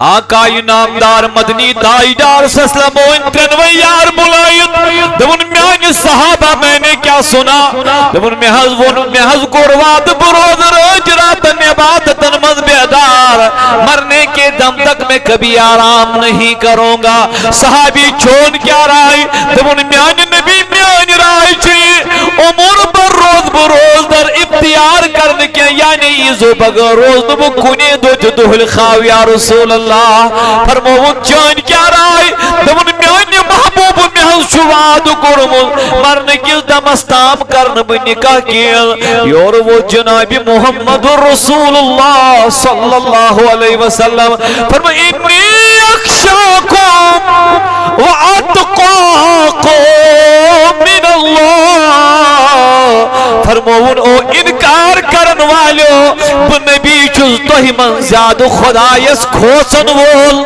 آقای نامدار مدنی تاجدار سسلم و ان ترنوی یار بلائیت دون میان صحابہ میں نے کیا سنا دون محض قروات بروز رجرات عبادتن مز بیدار مرنے کے دم تک میں کبھی آرام نہیں کروں گا صحابی چھوڑ کیا رائے دون میان نبی میان رائے چاہیے امور پر روز بروز در اختیار کرنے کے یعنی ایزو بگر روز نبو کنے دو جدوہل خواہ یا رسول اللہ فرمون جان کیا رائے دون میانی محبوب محض شواد کرمز مرنے کی دمستام کرن بنکاہ کیل یور وہ جناب محمد رسول اللہ صلی اللہ علیہ وسلم فرمون انی اخشاکم واتقاکم من اللہ فرمون او انکار کرن والو بنبی چوز توہی من زیاد خدایس کھوسن وول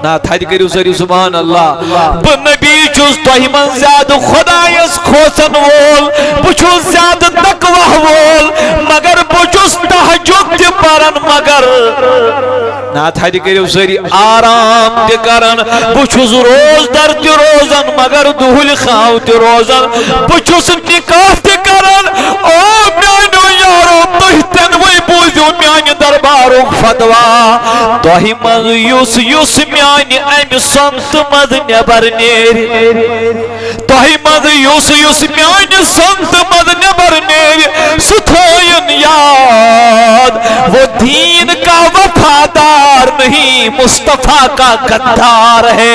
نا تھاڑی کریو سری سبحان اللہ بنبی چوز توہی من زیاد خدایس کھوسن وول بچوز زیاد تقوی وول مگر بچوز تحجد تی پرن مگر نا تھاڑی کریو سری آرام تی کرن بچوز روز در تی روزن مگر دہل خواہ تی روزن بچوز نکاح تی کرن او میانو یارو تہتن وی بوزیو میانی دربارو فتوا توہی مز یوس میانی ایم سنت مد نبر نیر توہی مز یوس میانی سنت مد نبر نیر ستھائن یاد وہ دین کا وفادار نہیں مصطفیٰ کا غدار ہے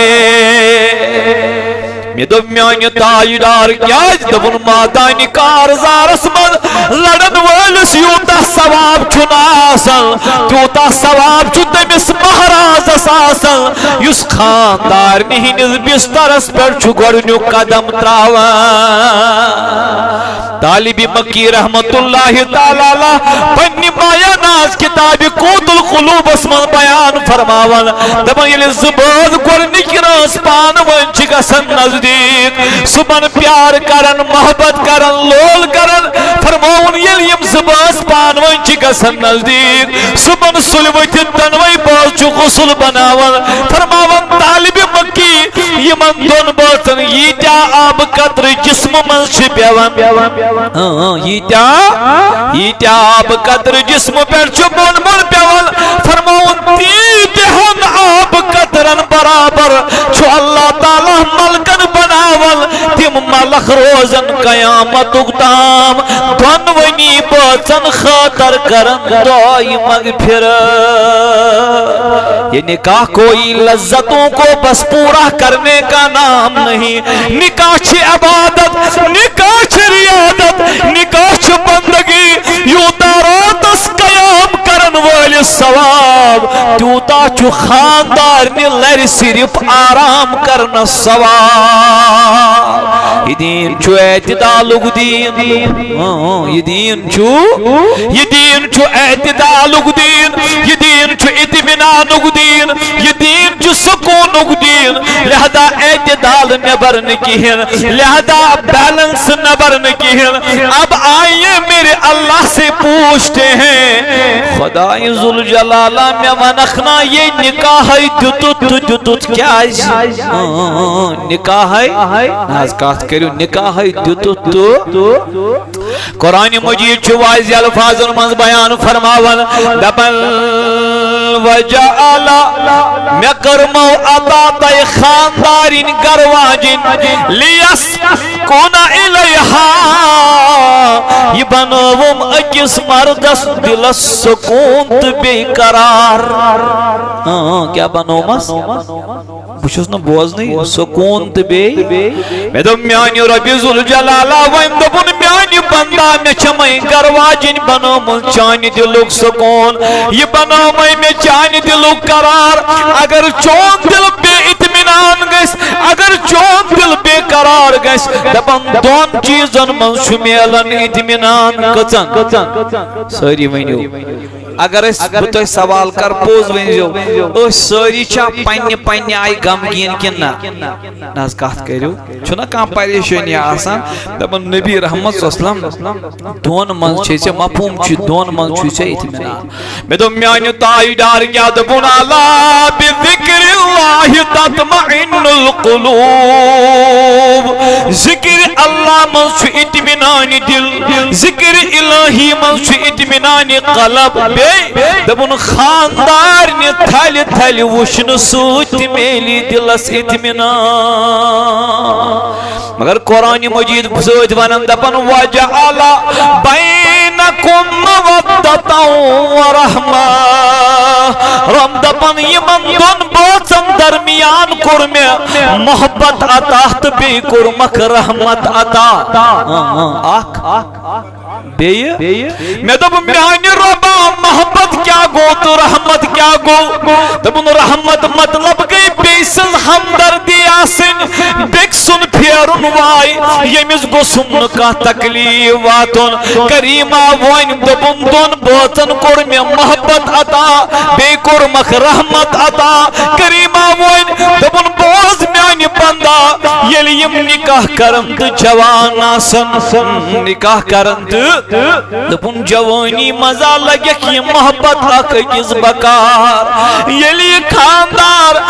میں دو میانی تاجدار کیا دبن مادانی کارزارس من لڑن والس یوتا ثواب چناسن توتا ثواب چتمس مہراز اساسن یس خاندار نہنز بسترس پر چھگڑنیو قدم تراوان طالب مکی رحمت اللہ تعالی پنی مایا ناز کتاب قوت القلوب اسمن بیان فرماون دبن یلی زباد گرنک راس پان ونچ گسن نزدیک سبن پیار کرن محبت کرن لول کرن فرماون یلیم زباس پان ونچ گسن نزدیک سبن سلوت تنوی باز چو غسل بناون فرماون طالب مکی یمن دون باتن ییٹا آب قطر جسم من شبیون ییٹا آب قطر جسم پر چبون من پیون فرماون تیتہن آب قطرن برابر چو اللہ تعالی ملکن بناول تم ملک روزن قیامت اقدام دونونی بچن خاطر کرن دعائی مغفر یہ نکاح کوئی لذتوں کو بس پورا کرنے کا نام نہیں نکاح چھ عبادت نکاح چھ ریادت نکاح چھ بندگی یوتا راتس قیام کرن والی ثواب تیوتا چھ خاندار نلر صرف آرام کرنا ثواب یہ دین چھو اعتدالک دین یہ دین چھو اعتدالک دین یہ دین چھو اطمینانک دین یہ دین چھو سکونک دین لہذا اعتدال نبر نکیہن لہذا بیلنس نبر نکیہن اب آئیے میرے اللہ سے پوچھتے ہیں خدای ذوالجلالہ میں ونخنا یہ نکاح دتت کیا نکاح ناز کات کریو نکاح دتت قرآن مجید چھو واضح الفاظ منز بیان فرماون دبن وجعلا میں کرمو عطا تی خاندارین گرواجن لیس کونا الیہا یہ بنوم اکس مردس دل سکونت بے قرار کیا بنومس بچوس نا بوز نہیں سکونت بے میں دو میانی ربی ذوالجلالہ ویم دبن میانی بندہ میں چمائی گرواجن بنوم چانی دلوک سکون یہ بنوم میں چانی دلوک قرار اگر چون دل بے اطمینان گئس اگر چون دل بے قرار گس دپن دون چیزن من چھ میلن اطمینان کچن ساری ونیو اگر اس بتوی سوال کر پوز ونیو اس ساری چھا پنی آئی غمگین کننا ناز کہت کریو چھنا کام پریشانی آسان دپن نبی رحمت صلی اللہ علیہ وسلم دون من چھے مفہوم چھ دون من چھے اطمینان میں دو میانی تائی ڈار کیا دپن الا بذکر اللہ تطمئن القلوب ذکر اللہ من چھ اطمینان دل ذکر الہی من چھ اطمینان قلب دپن خاندار نے تھل تھل وشن سوت میلی دلس اطمینان مگر قرآن مجید سوت ونن دپن وجعل بینکم مودۃ ورحمہ رب دپن یمن دون بوچن درمیان کور میں محبت عطا تو بی کورمک رحمت عطا میں دب میانی ربا محبت کیا گو تو رحمت کیا گو دبن رحمت مطلب گئی بیسن ہمدردی آسن بیک سن پھیرن وائی یمیز گو سمن کا تکلیف واتن کریمہ وائن دبن دون بوتن کور میں محبت عطا بے کورمک رحمت عطا کریمہ وائن دبن بوز میانی بندہ یلی یم نکاح کرند جوان آسن نکاح کرند دپن جوانی مزا لگے کی محبت حق کس بکار یلی خاندار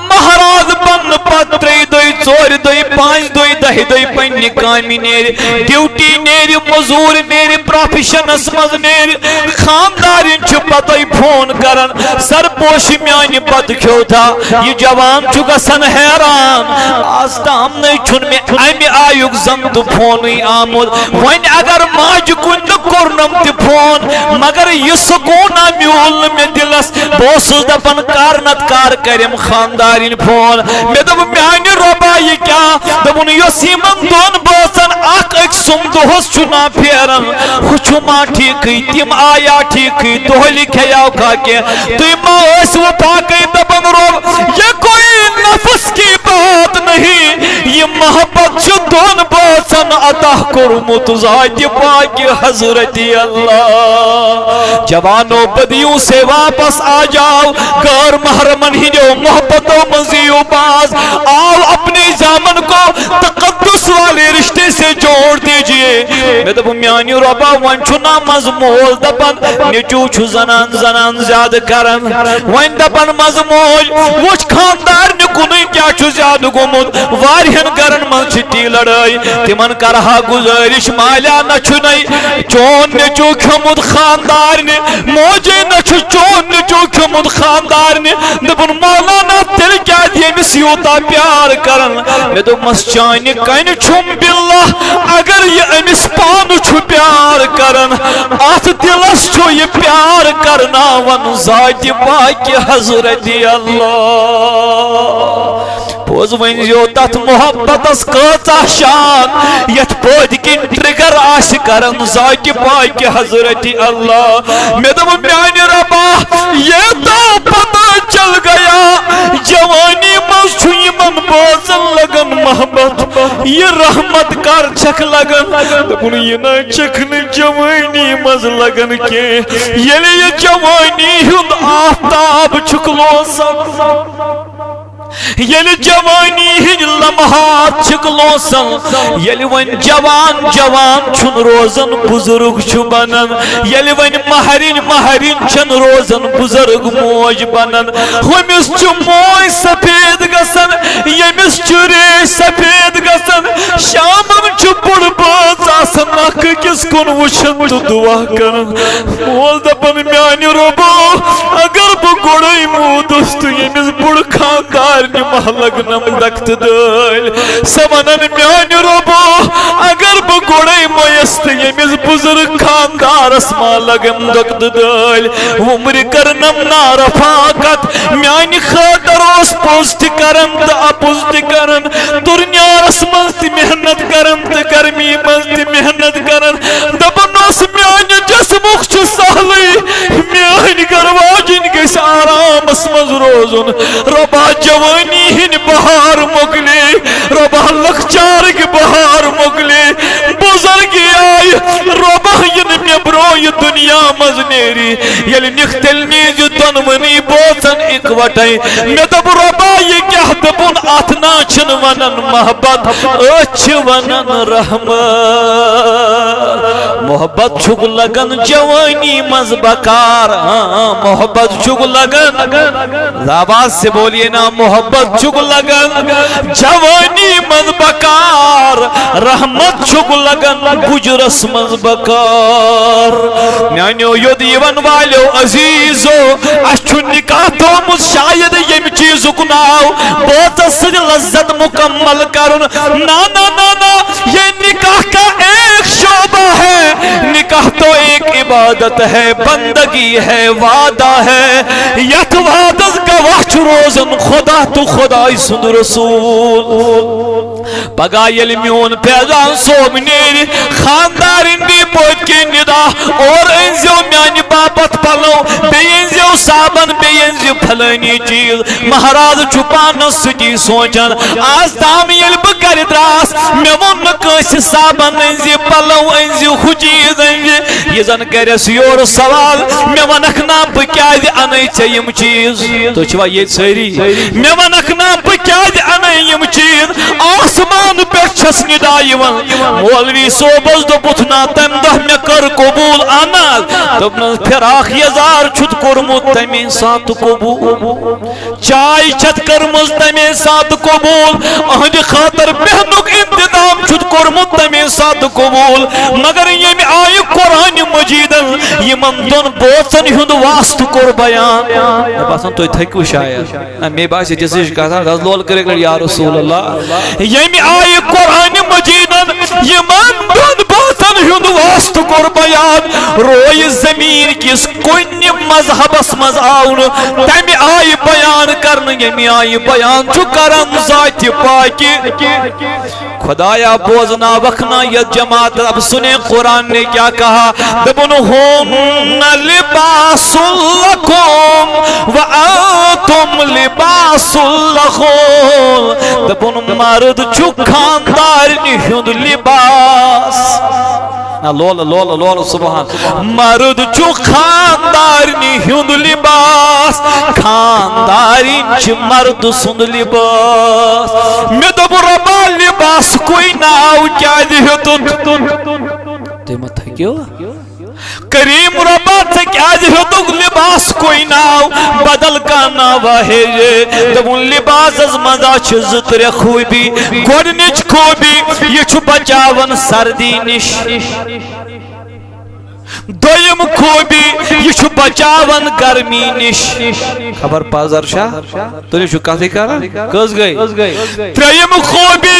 مہراز بن پتری دوئی چور دوئی پانچ دوئی دہی دوئی پنی کامی نیری ڈیوٹی نیری مزور نیری پروفیشن اسمز نیری خاندارین چھو پتوئی فون کرن سر پوشی میانی پت کیوں تھا یہ جوان چکا سن حیران آستا ہم نہیں چھن میں ایمی آیوک زند فونی آمود وین اگر ماج کن کرنم تی فون مگر یہ سکونا میول میں دلس بوسز دپن کارنت کار کریم خاندارین فون میں دب میانی ربا یہ کیا دبن یسیمن دون بوسن اک ایک سم دوہس چنا پھیرن خوچو ماں ٹھیکی تیم آیا ٹھیکی دوہلی کھیاو کھا کے تیم اس وہ پاکی دبن رب یہ کوئی نفس کی بات نہیں یہ محبت چھ دون بوسن عطا کرمت ذات پاک حضرت اللہ جوانوں بدیوں سے واپس آ جاؤ غیر محرمن ہی جو محبتوں مزیو باز آؤ اپنے زامن کو تقدس والے رشتے سے جوڑ دیجئے میں دب میانی ربا وان چھنا مزمول دبن نیچو چھو زنان زیادہ کرن وان دبن مزمول وچ خاندار نکنی کیا چھو زیادہ گمد وارہن کرن من چھتی لڑائی تمن کرہا گزارش مالا نچو نئی چون نچو کھمد خاندار نے موجے نچو چون نچو کھمد خاندار نے دبن مولانا تل کیا دیے مسیوتا پیار کرن میں تو مسچانی کین چھم باللہ اگر یہ امس پانو چھو پیار کرن آت دلس چھو یہ پیار کرنا ون ذات پاک حضرت اللہ پوز ونزیو تت محبت اس قطع شان یت پود کن ٹرگر آش کرن ذات پاک حضرت اللہ میں دب میانی ربا یہ تو پتہ چل گیا جوانی مجھو من بوزن لگن محبت یہ رحمت کار چک لگن دبن یہ نا چکن جوانی مز لگن کے یہ جوانی ہند آفتاب چکلو سن یل جوانی ہن لمحات چکلو سن یل ون جوان چھن روزن بزرگ چھ بنن یل ون مہرین چھن روزن بزرگ موج بنن ہمس چھ موج سفید گسن یمس چھ ریش سفید گسن شامن چھ بڑ باز آسن اک کس کن وچھن تو دعا کرن مول دپن میانی ربو اگر بہ گوڑائی مودس تو یمس بڑ خاندار محلگنم دکت دل سمنن میانی ربو اگر بہ گوڑائی مویست یمیز بزرگ خاندار اسما لگم دکت دل عمر کرنم نارفاقت میانی خاطر اس پوست کرن دا اپوست کرن دنیا رسمت محنت کرن دا گرمی مزد محنت کرن دبن اس میانی جسم اخچ سہلی میانی گرواجن گیس آرام غامس مز روزن ربا جوانی ہن بہار مکلی ربا لکچارک بہار مکلی بزرگی آئی ربا ین نبرو یہ دنیا مز نیری یل نختل نیز دنونی بوزن اکوٹائی میں دب ربا یہ کیا دبن آتنا چن ونن محبت اچھ ونن رحمت محبت چھگ لگن جوانی مز بکار محبت چھگ لگن آواز سے بولیے نا محبت چھگ لگن جوانی مز بکار رحمت چھگ لگن گجرس مز بکار میانیو ید یون والیو عزیزو اچھو نکاح تو مز شاید یم چیزو کناو بہت سج لذت مکمل کرن نا نا نا نا یہ نکاح کا ایک شعبہ ہے نکاح تو ایک عبادت ہے بندگی ہے وعدہ ہے یت وعدت گواہ چھ روزن خدا تو خدای سند رسول پگا یل میون پیغام صوب نیری خاندارن دی پوت کے ندا اور انزیو میانی باپت پلو بے انزیو صابن بے انزیو پھلانی چیز مہراز چھپان سجی سوچن آز تام یل بکر دراس میں ون کس صابن انزیو پلو انزیو خجیز انزیو یہ زن کرس یور سوال میں ونکنا بکیاد انائی چیم چیز تو چھوا یہ سری میں ونکنا بکیاد انائی یم چیز آسمان پر چھس ندائی ون مولوی صوبز دو بتنا تم دہ میں کر قبول آناز دبنا پھر آخ یزار چھت کرمت تمین سات قبول چائی چھت کرمز تمین سات قبول اہد خاطر بہنک انتظام چھت کرمت تمین سات قبول مگر یہ آئی قرآن مجیدن یمن دن بوسن ہند واسط کر بیان باسن تو تھکو شاید میں باسی جیسے کہتا غزلول کرے گا یا رسول اللہ یہ آئی قرآن مجیدن یمن دن بوسن ہند واسط کر بیان روئی زمین کس کن مذہبس مز آؤن تم آئی بیان کرن یمی آئی بیان چو کرم ذات پاکی خدایا بوزنا وکھنا یہ جماعت اب سنے قرآن نے کیا کہا دبن ہن لباس لکم وانتم لباس لہم دبن مرد چو خاندار ہند لباس لول لول لول سبحان مرد چو خاندارنی ہند لباس خاندارین چھ مرد سند لباس میں دب ربا لباس کوئی ناو کیا دیتن دیمت ہے کیوں کریم ربا سے کیا دیتن لباس کوئی ناو بدل کا ناو ہے دبن لباس از مزا چھ زتر خوبی گوڑنچ خوبی یہ چھ بچاون سردی نش دویم خوبی یہ چھو بچاون گرمی نش خبر پازر شاہ تو نے چھو کہتے کرا کس گئی تریم خوبی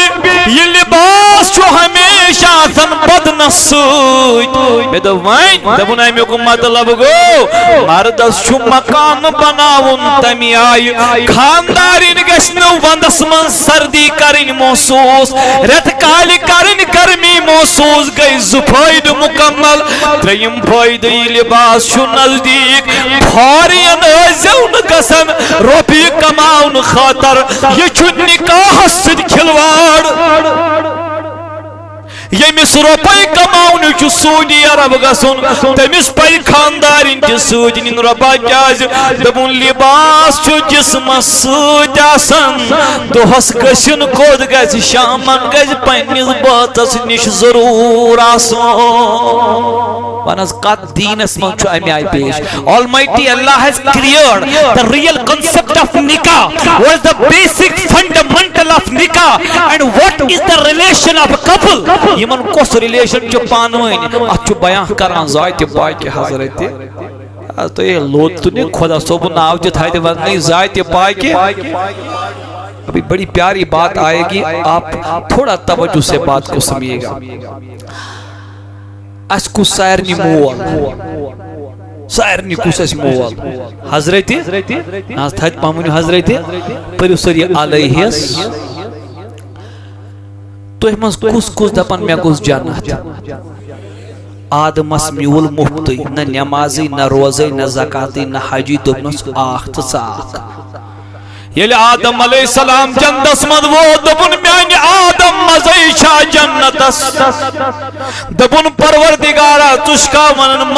یہ لباس چھو ہمیشہ سن بدن سوچ میں دو وائن دبن آئی میں کو مطلب گو مردس چھو مکان بناون تمی آئی خاندارین گشنو وندس من سردی کرن محسوس رت کالی کرن گرمی محسوس گئی زفاید مکمل تریم فائدی لباس چھو نزدیک پھارین ازیون گسن روپی کماؤن خاطر یہ چھو نکاح سد کھلوار یمس روپے کماؤن چھو سعودی عرب گسن تمس پی خاندارین چھ سوجنین ربا کیاز دبن لباس چھو جسمس سوج آسن دہس گسن کود گز شامن گز پنس باتس نش ضرور آسن ونس قد دینس من چھو امی آئی پیش Almighty Allah has cleared the real concept of nikah. What is the basic fundamental of nikah and what is the relation of a couple? یمن کس ریلیشن چو پانوین اچھو بیان کران ذات پاک حضرت تو یہ لوت تو نہیں خدا صوب ناو جو تھائی دے وزنی ذات پاک ابھی بڑی پیاری بات آئے گی آپ تھوڑا توجہ سے بات کو سمیے گا اس کو سائرنی موال سائرنی کو سائرنی موال حضرت ناز تھائی پامونی حضرت پر اسری علیہ تو ہمیں کس کس دپن میں کس جانت آدمس میول مفت نہ نمازی نہ روزی نہ زکاتی نہ حجی دبنس آخ تو ساخ یل آدم علیہ السلام جنتس مد وہ دبن میان آدم مزے شاہ جنتس دبن پروردگارا تشکا ونن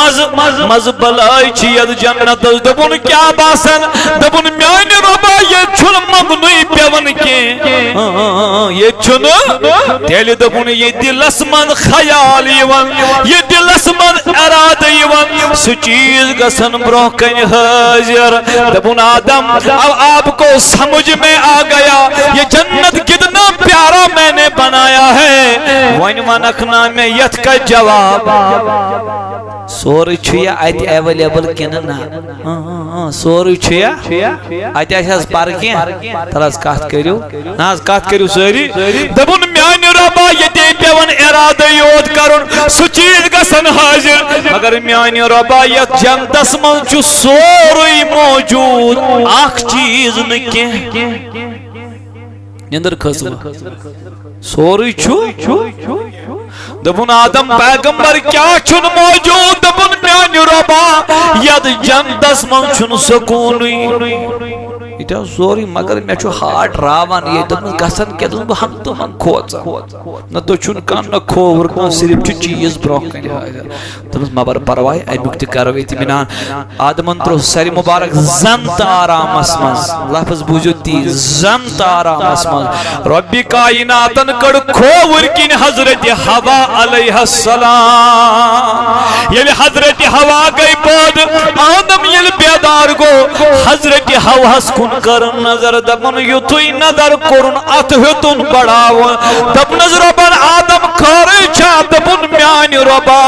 مز بلائی چید جنتس دبن کیا باسن دبن میان ربا یہ چھن مغنوی پیون کے یہ چھن تیل دبن یہ دلس من خیال یون یہ دلس من اراد یون سو چیز گسن بروکن حاضر دبن آدم اب آپ کو سمجھ میں آ گیا یہ جنت کتنا پیارا میں نے بنایا ہے وَإِنْ وَنَكْنَا میں یت کا جواب سوری چھیا آیت ایویلیبل کننا سوری چھیا آیت ایساس پارکیں تلاز کات کریو ناز کات کریو سوری دبن میان ربا یتی پیون ارادہ یود کرن سچید گسن حاضر مگر میان ربا یت جنتس من چو سوری موجود آخ چیز نکیں نندر خسم سوری چھو دبن آدم پیغمبر کیا چھن موجود دبن میان ربا ید جنتس من چھن سکونی یہ سوری مگر میں چھو ہارٹ راوان یہ دبن گسن کے دن ہم تو ہم کھوچا نہ تو چھن کان نہ کھور نہ صرف چھو چیز بروکن دبن مبر پروائی اے مکتی کروی تیمینان آدم انترو سری مبارک زنت آرام اسمز لفظ بوجو تی زنت آرام اسمز ربی کائناتن کڑ کھور کن حضرت حوا علیہ السلام یعنی حضرت حوا گئی بود آدم یل بیدار گو حضرت حوا کن کرن نظر دبن یتوی نظر کرن اتہتن بڑاون دب نظر بن آدم کھارے چھا دبن میان ربا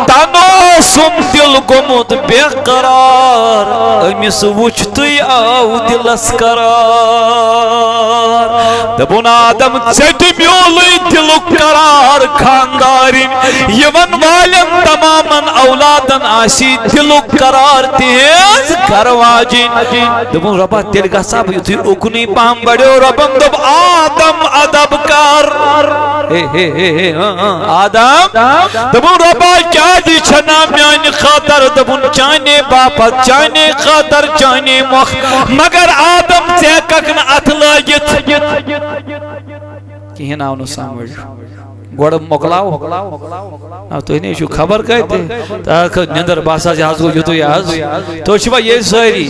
تنو سم دل گمت بے قرار امیس وچھتی آو دلس قرار دبن آدم چٹ میولی دل قرار خاندارین یون والن تمامن اولادن آسی دل قرار تیز کرواجین دبن ربا دل گساب یتھی اکنی پام بڑیو ربن دب آدم ادب کر آدم دبن ربا کیا دی چھنا میان خاطر دبن چانے باپت چانے خاطر چانے مخ مگر آدم چیککن اتلاگت کہیں آونو سامج گوڑ مقلاو تو انہیں شو خبر کہتے تاکہ نندر باسا جہاز کو جتو یاز تو شبا یہ سوری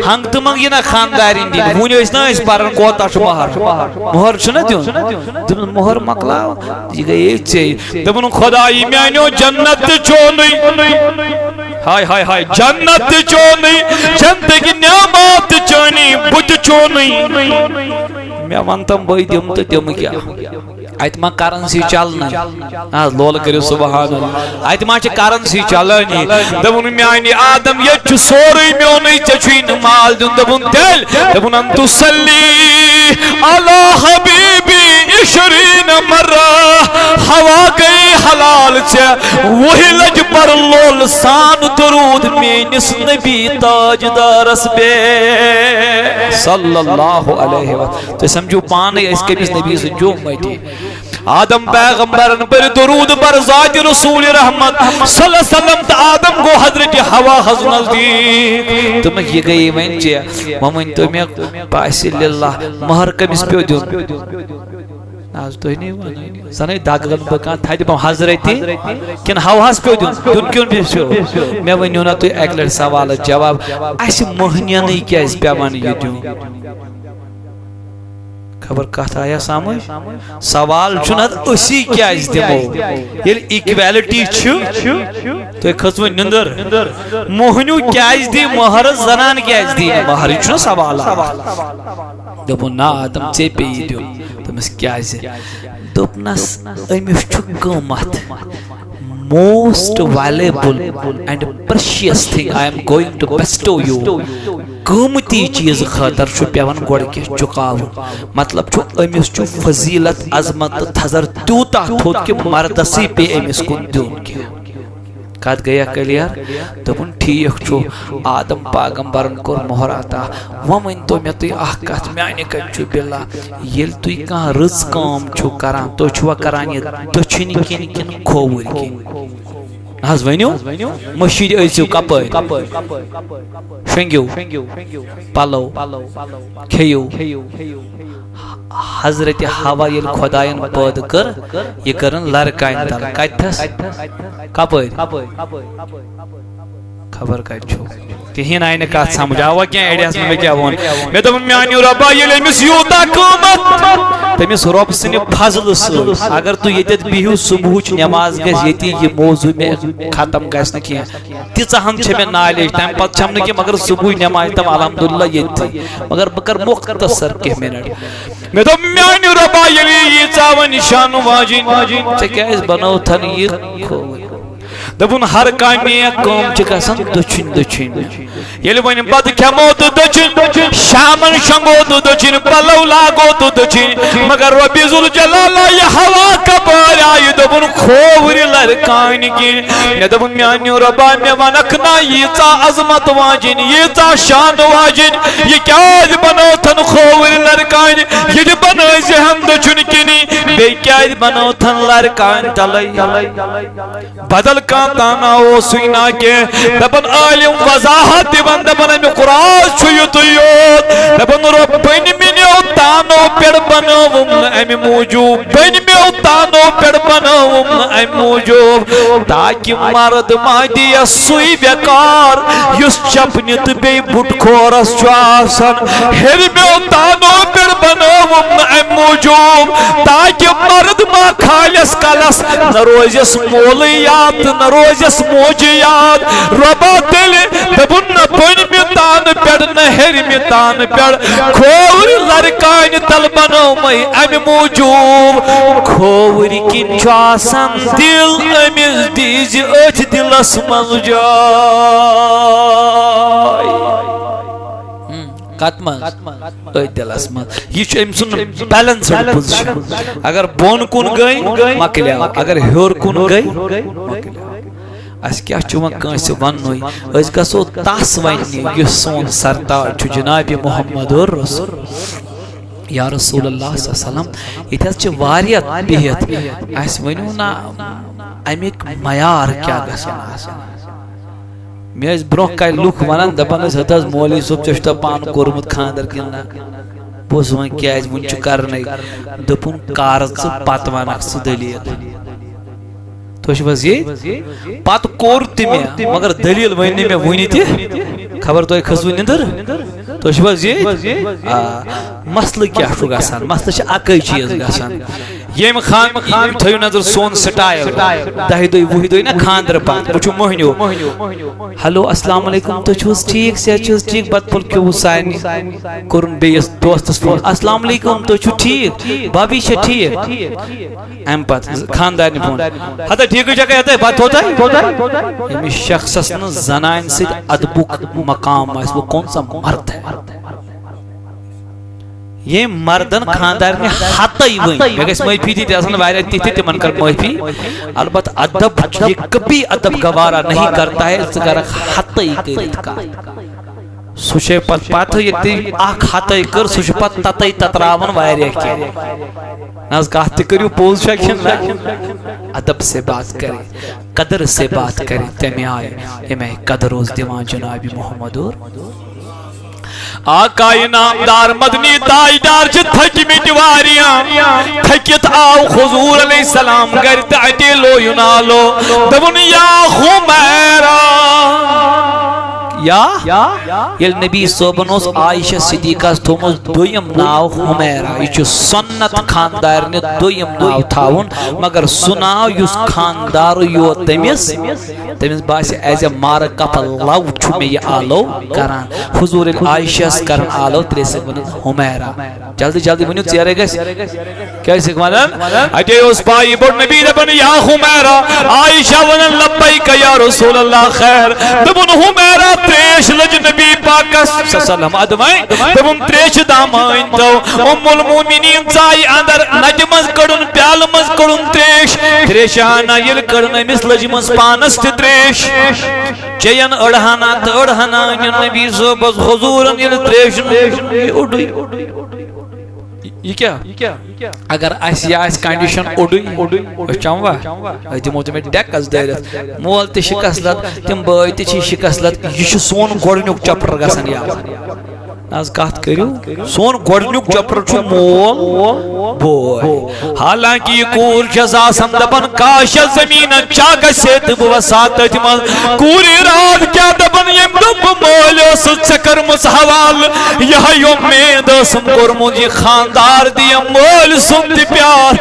ہنگ تو منگی نا خاندارین دین وونی اس نا اس پارن کوتا شو مہر چھنا دیون دبن مہر مقلاو دیگا یہ چاہیے دبن خدای میانیو جنت چونی ہائے ہائے ہائے جنت چونی جنت کی نعمات چونی بج چونی میں وانتم بھائی دیم تو دیم کیا آیت ما کرنسی چلنا لول کریو سبحان اللہ آیت ما چھ کرنسی چلنی دبن میانی آدم یہ سوری میونی چچوی نمال دن دبن دل دبن انتو صلی علی حبیبی عشرین مرہ ہوا گئی حلال چھ وہی لج پر لول سان درود مینس نبی تاجدارس بے صلی اللہ علیہ وسلم تو سمجھو پانے اس کے بیس نبی سے جو میٹی آدم پیغمبرن پر درود پر ذات رسول رحمت صلی اللہ علیہ وسلم تا آدم کو حضرت حوا حضنل دی تو میں یہ گئی منچیا ممن تو میں پاسی للہ مہر کمیس پیو دیون آج تو ہی نہیں ہوا سنے داغن بکان تھا جب ہم حضرتی کن ہواس پیو دیون کیون پیو میں ونیو نا تو ایک لڑ سوال جواب ایسی مہنیا نہیں کیا اس پیوانی یہ دیون خبر کہتا آیا سامنے سوال چنت اسی کیا اس دمو یہ ایکویلٹی چھو تو ایک خصوص نندر موہنیو کیا اس دی مہر زنان کیا اس دی مہر چھو سوال دبو نا آدم چے پہ ہی دیو تمس کیا اس دی دبنس امیش چھو قومت most valuable and precious thing I am going to bestow you قومتی چیز خاطر چھو پیون گوڑ کے چکاو مطلب چھو امیس چھو فضیلت عظمت تھزر تیوتا تھوت کے مردسی پہ امیس کو دیون کے کہت گیا کلیار دبن ٹھیک چھو آدم پاغمبرن کو مہر آتا ومن تو میں توی آکات میں آئینے کچھو بلا یل توی کہاں رز کام چھو کران تو چھو کران یہ دچھنی کن کن کھوور کن حض ونیو مشید ایسیو کپر شنگیو پلو کھیو حضرت حوا یل خدایان پید کر یہ کرن لڑکائن تل کتھس کپر خبر کت چھو کہین آئی کت سمجھ آوا کیا ایڈیاس میں کیا وون میں دپن میانیو ربا یل امس یوتا قیمت تمس رب سن فضل س اگر تو یتت بہو صبح نماز گژھِ یتی یہ موضوع میں ختم گژھِ نہ کینٛہہ تیژہن چھ مےٚ نالیج تمہ پتہٕ چھم نہٕ کینٛہہ مگر صبح نماز تم الحمدللہ یتی مگر بہ کر مختصر کینٛہہ منٹ میں دوٚپ میانیو ربا ییٚلہِ ییٖژاہ وۄنۍ شان واجِنۍ ژےٚ کیٛازِ بنوتھن یہِ کھووٕرۍ دپن ہر کامیا کام چھ گژھان دچھن دچھن ییٚلہِ وۄنۍ بتہٕ کھٮ۪مو تہٕ دچھن شامن شۄنگو تہٕ دچھن پلو لاگو تہٕ دچھن مگر رۄبِ ذوالجلالہ یہِ ہوا کپٲرۍ آیہِ دوٚپُن کھووٕرِ لڑکانہِ کِنۍ مےٚ دوٚپُن میانیو رۄبا مےٚ ونکھ نا ییٖژاہ عظمت واجِنۍ ییٖژاہ شان واجِنۍ یہِ کیٛازِ بنوتھن کھووٕرِ لڑکانہِ ییٚلہِ بنٲیزِہن دچھُن کِنی بیٚیہِ کیٛازِ بنوتھن لڑکانہِ تلے بدل کانٛہہ تانا او سینا کے دپن عالم وضاحت دِوان دپن امی قرآن چھُ یُتُے یوت دپن رۄبن مِنیو تانو پٮ۪ٹھ بنٲوُم نہٕ اَمہِ موٗجوٗب بٔنۍ میو تانو پٮ۪ٹھ بنٲوُم نہٕ اَمہِ موٗجوٗب تاکہِ مرد ما دِیس سُے بیکار یُس چپنہِ تہٕ بیٚیہِ بُٹ کھورس چھُ آسان ہیٚرِ میو تانو پٮ۪ٹھ بنٲوُم نہٕ اَمہِ موٗجوٗب تاکہِ مرد ما کھالٮ۪س کلس نہ روزٮ۪س مولٕے یاد تہٕ نہ روزٮ۪س موجہِ یاد رۄبا تیٚلہِ دوٚپُن نہ بٔنمہِ تانہٕ پٮ۪ٹھ نہ ہیٚرمہِ تانہٕ پٮ۪ٹھ کھووٕرِ لڑکانہِ تل بنومے امہِ موٗجوٗب کھووٕرِ کِنۍ چھُ آسان دِل أمِس دیٖزِ أتھۍ دِلس منٛز جاے کت منٛز أتھۍ دِلس منٛز یہِ چھُ أمۍ سُنٛد بیلنسڈ پوزیشن اگر بۄن کُن گٔے مۄکلیو اگر ہیوٚر کُن گٔے مۄکلیو اس کیا چھُ وۄنۍ کٲنٛسہِ وننُے أسۍ گژھو تس وننہِ یُس سون سردار چھُ جناب محمد رسول یا رسول اللہ صلی اللہ علیہ وسلم ییٚتہِ حظ چھِ واریاہ بِہِتھ اَسہِ ؤنِو نا امیُک معیار کیٛاہ گژھن آسُن مےٚ ٲسۍ برٛونٛہہ کالہِ لُکھ ونان دپان ٲسۍ ہت حظ مولوی صٲب ژےٚ چھُتھا پانہٕ کوٚرمُت خانٛدر کِنہٕ نہ بہٕ اوسُس وۄنۍ کیٛازِ وُنہِ چھُ کرنے دوٚپُن کر ژٕ پتہٕ ونکھ ژٕ دٔلیٖل تُہۍ چھِو حظ یہِ پتہٕ کوٚر تہِ مےٚ مگر دٔلیٖل ؤنۍ نہٕ مےٚ وُنہِ تہِ خبر تۄہہِ کھٔژوٕ نِندٕر تُہۍ چھِو حظ یہِ مسلہٕ کیٛاہ چھُ گژھان مسلہٕ چھِ اکٕے چیٖز گژھان ییٚمہِ خانٛدر تھٲیِو نظر سون سٹایل 10 دۄہہِ 20 دۄہہِ نا خانٛدرٕ پتہٕ وٕچھِو مٔہنیو ہیلو السلام علیکم تُہۍ چھِو حظ ٹھیٖک صحت چھِ حظ ٹھیٖک بتہٕ پھوٚل کھیوٚوُ سارنٕے کوٚرُن بیٚیِس دوستس فون السلام علیکم تُہۍ چھِو ٹھیٖک بھابی چھا ٹھیٖک امہِ پتہٕ خانٛدارنہِ فون ہتا ٹھیٖکٕے چھا یتھے بتہٕ ہوتا ییٚمِس شخصس نہٕ زنانہِ سۭتۍ ادبُک مقام آسہِ وہ کون سا مرد ہے یہ مردن خاندارنہِ ہتٕے ؤنۍ مےٚ گژھِ معٲفی تہِ آسان واریاہ تِتھِ تِمن کر معٲفی البتہ ادب یہ کبھی ادب گوارا نہیں کرتا ہے ژٕ کرکھ ہتٕے کٔرِتھ کتھ سُہ چھے پتہٕ ییٚلہِ اکھ ہتٕے کٔر سُہ چھُ پتہٕ تتے تتراوان واریاہ کینٛہہ نہ حظ کتھ تہِ کٔرِو پوٚز چھا کِنہٕ ادب سے بات کرے قدر سے بات کرے تمہِ آیہِ ییٚمہِ آیہِ قدر اوس دِوان جناب محمد آقای نامدار مدنی تاجدار چھِ تھٔکۍمٕتۍ واریاہ تھٔکِتھ آو حضور علیہ السلام گرِ تہٕ اَتے لویُن نالو دوٚپُن یا حُمیرا یا ییٚلہِ نبی صٲبن اوس عائشہ صدیقہس تھوٚومُت دوٚیِم ناو حُمیرا یہِ چھُ سُنت خاندارنہِ دوٚیِم ناو تھاوُن مگر سُہ ناو یُس خاندارٕے یوت تٔمِس باسہِ as a mark of love چھُ مےٚ یہِ آلو کران حضور عائشہ ہس کران آلو تیٚلہِ ٲسِکھ ونان حُمیرا جلدی جلدی ؤنِو ژیرے گژھِ کیٛاہ ٲسِکھ ونان اَتے اوس پایی بوٚڑ نبی دپان یا حُمیرا عائشہ ونان لبیک یا رسول اللہ خیر دوٚپُن حُمیرا تریش لج نبی پاکس صلی اللہ علیہ وسلم ادوائیں دوٚپُن تریش دامٲنۍ تو ام المومنین ژایہِ اندر نجہِ منٛز کڑُن پیالہٕ منٛز کڑُن تریش ہانا ییٚلہِ کڑن أمِس لجہِ منٛز پانس تہِ تریش چیٚین أڑہنا تہٕ أڑہنا أنِن نبی صٲبس حضوٗرن ییٚلہِ تریش یہ کیا اگر اس یہ آس کنڈیشن اوڈی چموا دمو تمہیں ڈیکس دٲرِتھ مول تہِ شکست لد تم بٲے تہِ چھ شکست لد یہ سون گۄڈنیُک چپر گژھان یاد آز کت کرو سون گۄڈنیُک چپر چھ مول بوے حالانکہ یہ کور چھس آسان دپان کاش زمین چا گژھِ تہٕ بہٕ وسا تٔتھۍ منٛز کوٗرِ رات کیٛاہ دپان ییٚمہِ دۄہ بہٕ مٲلۍ ٲسٕس ژےٚ کٔرمٕژ حوالہٕ یِہے اُمید ٲسٕم کوٚرمُت یہِ خاندار دِیم مٲلۍ سُنٛد تہِ پیار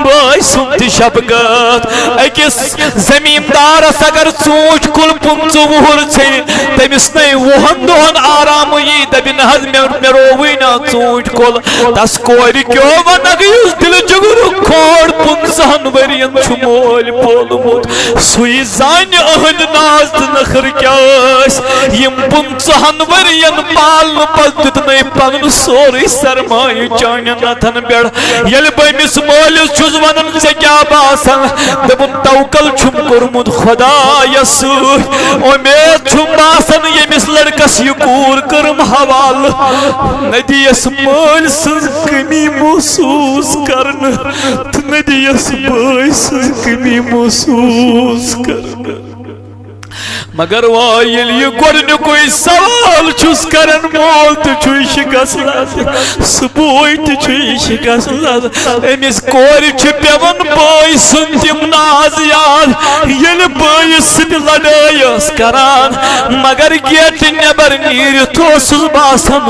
بٲے سُنٛد تہِ شفقت أکِس زمیٖندارس اگر ژوٗنٛٹھۍ کُل 15 وُہُر ژھیٚنہِ تٔمِس نَے 20 دۄہن آرام یی دپہِ نہ حظ مےٚ رووٕے نا ژوٗنٛٹھۍ کُل تس کورِ کیٛو ونکھ یُس دِلہٕ جُگرُک کھوڑ 15 ؤرین چھُ مٲلۍ پولمُت سُے زانہِ أہنٛدِ ناز تہٕ نخر کیٛاہ ٲسۍ یِم 15 ؤرین پالنہٕ پتہٕ دیُتنَے پنُن سورُے سرمایہِ چانٮ۪ن نتھن پٮ۪ٹھ ییٚلہِ بہٕ أمِس مٲلِس چھُس ونان ژےٚ کیٛاہ باسان دوٚپُن توکل چھُم کوٚرمُت خۄدایس سۭتۍ اُمید چھُم باسان ییٚمِس لڑکس یہِ کوٗر کٔرٕم حوالہٕ نہ دِیَس مٲلۍ سٕنٛز کٔمی محسوٗس کرنہٕ تہٕ نہ دِیَس بٲے سٕنٛز کٔمی محسوٗس کرنہٕ مگر وای ییٚلہِ یہِ گۄڈنیُکُے سوال چھُس کران مول تہِ چھُے شکست لد سُہ بوے تہِ چھُے شکست لد أمِس کورِ چھِ پیوان بٲے سُنٛد تِم ناز یاد ییٚلہِ بٲیِس سۭتۍ لڑٲے ٲس کران مگر گیٹہٕ نٮ۪بر نیٖرِتھ اوسُس باسان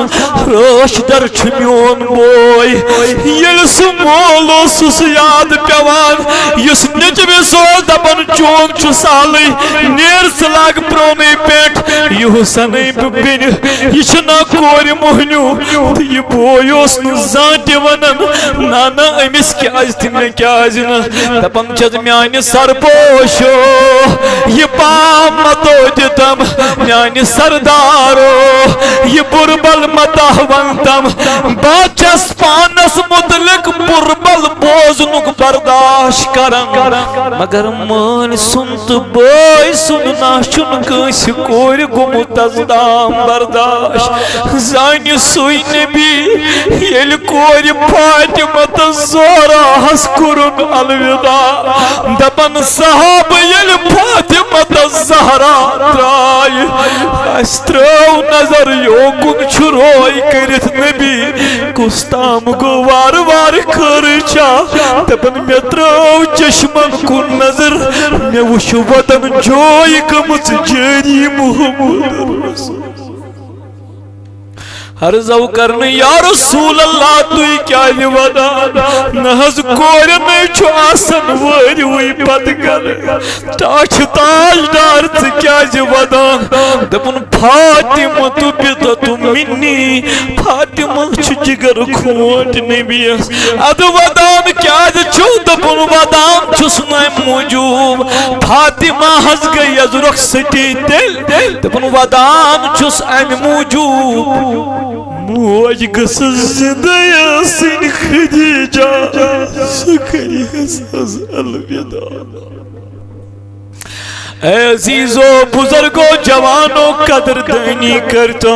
رٲچھ در چھُ میون بوے ییٚلہِ سُہ مول اوسُس یاد پیوان یُس نیٚچوِس اوس دپان چون چھُ سہلٕے نیر ژٕ لاگ پرٛونٕے پٮ۪ٹھ یہِ سنٕے بہٕ بیٚنہِ یہِ چھُنا کورِ موہنیوٗ تہٕ یہِ بوے اوس نہٕ زانٛہہ تہِ ونان نہ نہ أمِس کیٛازِ تہِ مےٚ کیٛازِ نہٕ دپان چھس میانہِ سرپوشو یہِ پام متو دِتم میانہِ سردارو یہِ بُربل متا ونتم بہٕ چھس پانس متعلق بُربل بوزنُک برداشت کران مگر مٲلۍ سُنٛد تہٕ بٲے سُنٛد نا چھُنہٕ کٲنٛسہِ کورِ گوٚمُت تام برداشت زانہِ سُے نبی ییٚلہِ کورِ فاطمہ تہٕ زہراہس کوٚرُن الوداع دپان صحابہٕ ییٚلہِ فاطمہ تہٕ زہرا درٛایہِ اَسہِ ترٛٲو نظر یوکُن چھُ روے کٔرِتھ نبی کُس تام گوٚو وارٕ وارٕ خٲرٕچا دپان مےٚ ترٛٲو چشمن کُن نظر مےٚ وُچھ وطن جوے گٔمٕژ جٲری محمد رسول عرضو کرن یا رسول اللہ تُہۍ کیٛازِ ونان نہ حظ کورٮ۪نٕے چھُ آسان وٲرۍوٕے پتہٕ گلہٕ ٹاچھِ تاجدار ژٕ کیٛازِ ونان دپُن فاطمہ بِدعة منی فاطمہ چھُ جگر کھوٹ نبیَس ادٕ ودان کیٛازِ چھُ دپُن ودان چھُس نہٕ اَمہِ موٗجوٗب فاطمہ حظ گٔے از رۄخصتی تیٚلہِ دپُن ودان چھُس اَمہِ موٗجوٗب موج گٔژھٕس زِندٕ ٲسٕنۍ خدیجہ سُہ کَرِہَس حظ الوداع اے عزیزو بزرگو جوانو قدردانی کرتا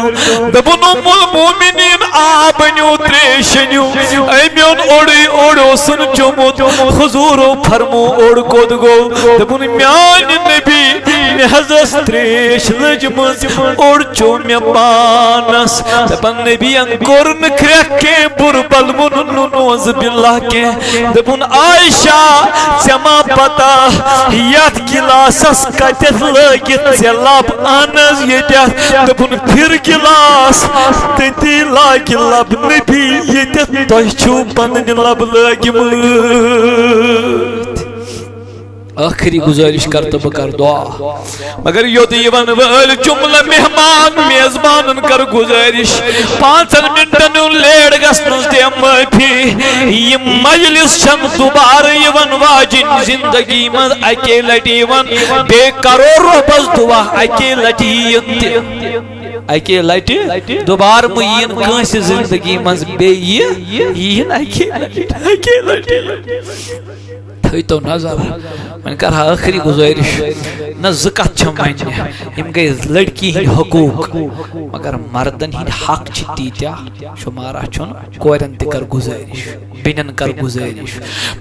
دپن ام المومنین آب نیو تریشنیو اے میون اوڑی اوڑو سن چومت حضورو فرمو اوڑ کود گو دپن میان نبی مے حضرت تریش لجمز اوڑ چو مے پانس دپن نبی انکورن کریکے بربل منن نوز باللہ کے دپن عائشہ زما پتا یاد گلاسس کتت لگت ژے لب اہنز یتھ دپن پھر گلاس تتی لاگہِ لب نبی یتھ تۄہہِ چھُو پنٕنۍ لب لٲگمٕتۍ آخری گزارش کرتا بہ کر دعا مگر یوت یون وٲلۍ جملہ مہمان میزبانن کر گزارش 5 منٹن لیٹ گژھنس دے معافی یہ مجلس چھن دوبارٕ یون واجن زندگی من اکے لٹہِ یون بے کرو رۄبس دعا اکے لٹہِ یِن اکے لٹہِ دوبارٕ مہ یِن کٲنٛسہِ زندگی منٛز بیٚیہِ یِن اکے لٹہِ تھٲیتو نظر میں کر آخری گزارش نہ زکات چھمائن ہم گئی لڑکی ہی حقوق مگر مردن ہی حق چھتی تیا شمارا چھن کورن تکر گزارش بینن کر گزارش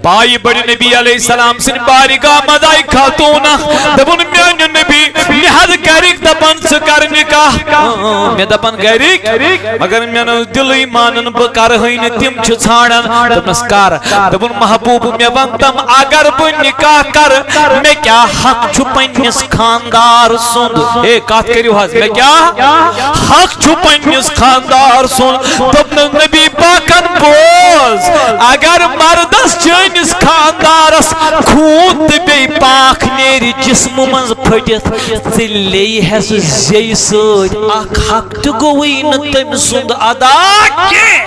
پائی بڑی نبی علیہ السلام سن بارگاہ مدائی خاتون دبن میان نبی لحظ کرک دبن سکر نکاح میں دبن گرک مگر میان دل ایمانن بکر ہوئین تم چھ ژھانڈن دبنس کر دبن محبوب میں ونتم اگر بہ نکاح کر میں کیا حق چھو پنس خاندار سند اے کات کریو حض میں کیا حق چھو پنس خاندار سند دبن نبی پاکن بوز اگر مردس چینس خاندارس خون بی پاک نیری جسم منز پھٹت ژلے ہس زی سۭتۍ اکھ حق تہِ گوٚوٕے نہٕ تٔمۍ سُنٛد ادا کینٛہہ